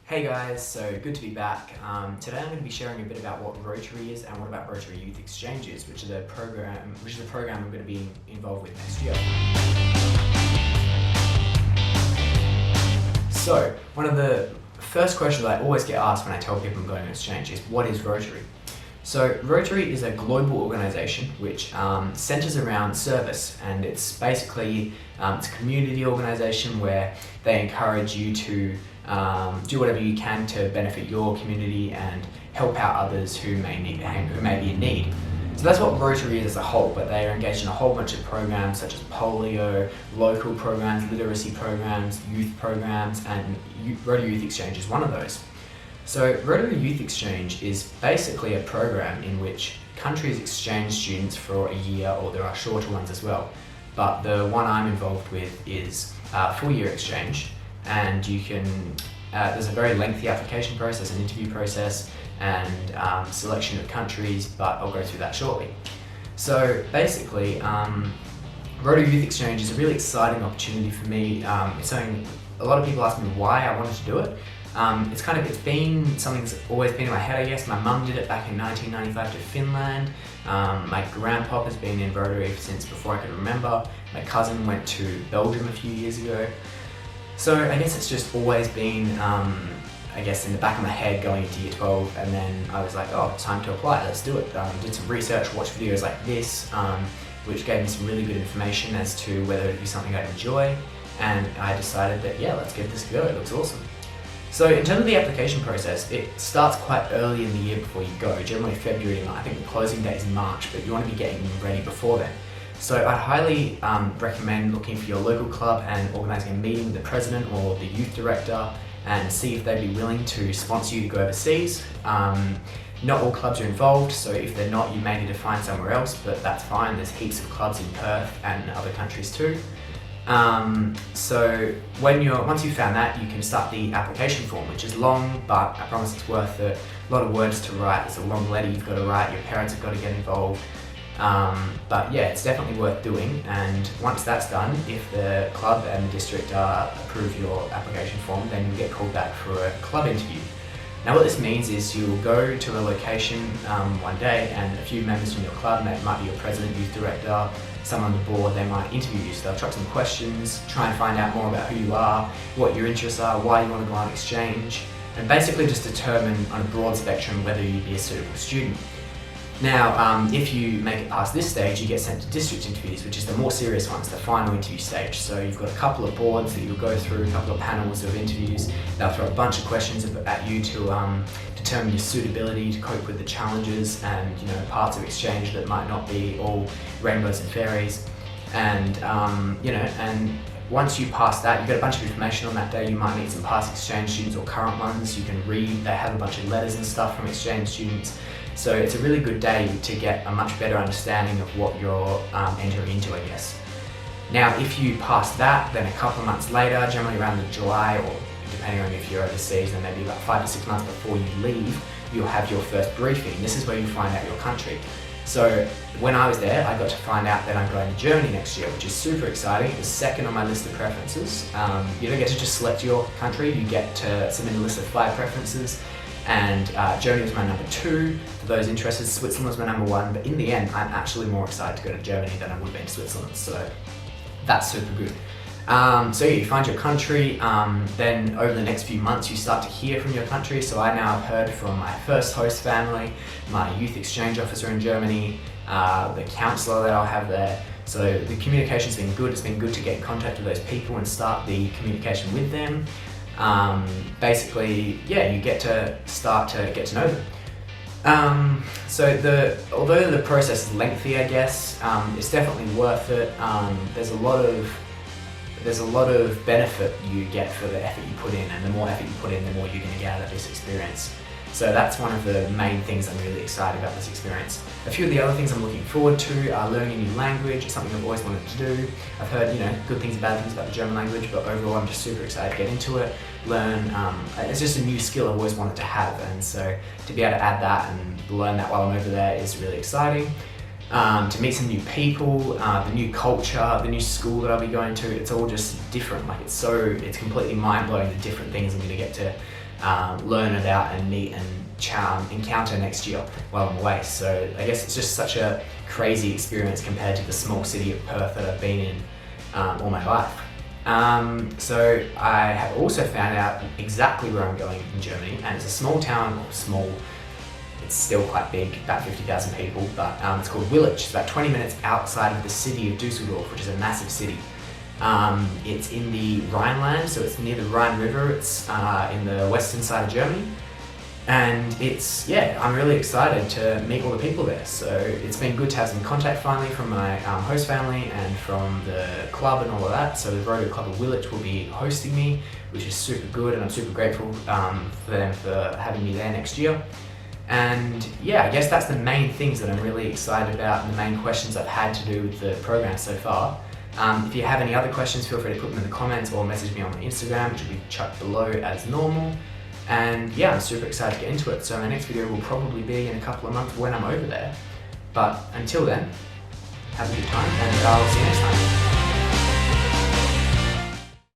Hey guys, so good to be back. Today I'm going to be sharing a bit about what Rotary is and what about Rotary Youth Exchanges, which is the program I'm going to be involved with next year. So, one of the first questions I always get asked when I tell people I'm going to exchange is, what is Rotary? So Rotary is a global organisation which centres around service, and it's basically it's a community organisation where they encourage you to do whatever you can to benefit your community and help out others who may be in need. So that's what Rotary is as a whole, but they are engaged in a whole bunch of programs such as polio, local programs, literacy programs, youth programs, and Rotary Youth Exchange is one of those. So Rotary Youth Exchange is basically a program in which countries exchange students for a year, or there are shorter ones as well. But the one I'm involved with is a full-year exchange, and you can, there's a very lengthy application process, an interview process, and selection of countries, but I'll go through that shortly. So basically, Rotary Youth Exchange is a really exciting opportunity for me. It's something, a lot of people ask me why I wanted to do it. It's been something that's always been in my head, I guess. My mum did it back in 1995 to Finland. My grandpop has been in Rotary since before I could remember. My cousin went to Belgium a few years ago. So I guess it's just always been, I guess, in the back of my head going into year 12, and then I was like, oh, time to apply, let's do it. Did some research, watched videos like this, which gave me some really good information as to whether it'd be something I'd enjoy, and I decided that, yeah, let's give this a go, it looks awesome. So in terms of the application process, it starts quite early in the year before you go, generally February, and I think the closing date is March, but you want to be getting ready before then. So I'd highly recommend looking for your local club and organising a meeting with the president or the youth director and see if they'd be willing to sponsor you to go overseas. Not all clubs are involved, so if they're not, you may need to find somewhere else, but that's fine. There's heaps of clubs in Perth and other countries too. So once you've found that, you can start the application form, which is long, but I promise it's worth it. A lot of words to write. It's a long letter you've got to write. Your parents have got to get involved. But yeah, it's definitely worth doing. And once that's done, if the club and the district approve your application form, then you get called back for a club interview. Now what this means is you'll go to a location one day, and a few members from your club, it might be your president, youth director, someone on the board, they might interview you. So they'll chuck some questions, try and find out more about who you are, what your interests are, why you want to go on exchange, and basically just determine on a broad spectrum whether you'd be a suitable student. Now, if you make it past this stage, you get sent to district interviews, which is the more serious ones, the final interview stage. So you've got a couple of boards that you'll go through, a couple of panels of interviews. They'll throw a bunch of questions at you to determine your suitability to cope with the challenges and parts of exchange that might not be all rainbows and fairies. And and once you pass that, you get a bunch of information on that day. You might meet some past exchange students or current ones. You can read. They have a bunch of letters and stuff from exchange students. So it's a really good day to get a much better understanding of what you're entering into, I guess. Now, if you pass that, then a couple of months later, generally around July, or depending on if you're overseas, then maybe about 5 to 6 months before you leave, you'll have your first briefing. This is where you find out your country. So when I was there, I got to find out that I'm going to Germany next year, which is super exciting. It was second on my list of preferences. You don't get to just select your country, you get to submit a list of 5 preferences. And Germany was my number 2. For those interested, Switzerland was my number 1. But in the end, I'm actually more excited to go to Germany than I would have been to Switzerland. So that's super good. So yeah, you find your country. Then over the next few months, you start to hear from your country. So I now have heard from my first host family, my youth exchange officer in Germany, the counsellor that I'll have there. So the communication's been good. It's been good to get in contact with those people and start the communication with them. Basically, yeah, you get to start to get to know them. Although the process is lengthy, I guess, it's definitely worth it. There's a lot of benefit you get for the effort you put in, and the more effort you put in, the more you're going to get out of this experience. So that's one of the main things I'm really excited about this experience. A few of the other things I'm looking forward to are learning a new language. It's something I've always wanted to do. I've heard good things and bad things about the German language, but overall I'm just super excited to get into it, learn. It's just a new skill I've always wanted to have, and so to be able to add that and learn that while I'm over there is really exciting. To meet some new people, the new culture, the new school that I'll be going to, it's all just different. It's completely mind-blowing the different things I'm going to get to learn about and meet and encounter next year while I'm away. So I guess it's just such a crazy experience compared to the small city of Perth that I've been in all my life. So I have also found out exactly where I'm going in Germany, and it's a small town, it's still quite big, about 50,000 people, but it's called Willich. It's about 20 minutes outside of the city of Dusseldorf, which is a massive city. It's in the Rhineland, so it's near the Rhine River. It's in the western side of Germany. And I'm really excited to meet all the people there. So it's been good to have some contact finally from my host family and from the club and all of that. So the Rotary Club of Willich will be hosting me, which is super good, and I'm super grateful for them for having me there next year. And I guess that's the main things that I'm really excited about and the main questions I've had to do with the program so far. If you have any other questions, feel free to put them in the comments or message me on my Instagram, which will be chucked below as normal. And I'm super excited to get into it. So my next video will probably be in a couple of months when I'm over there. But until then, have a good time, and I'll see you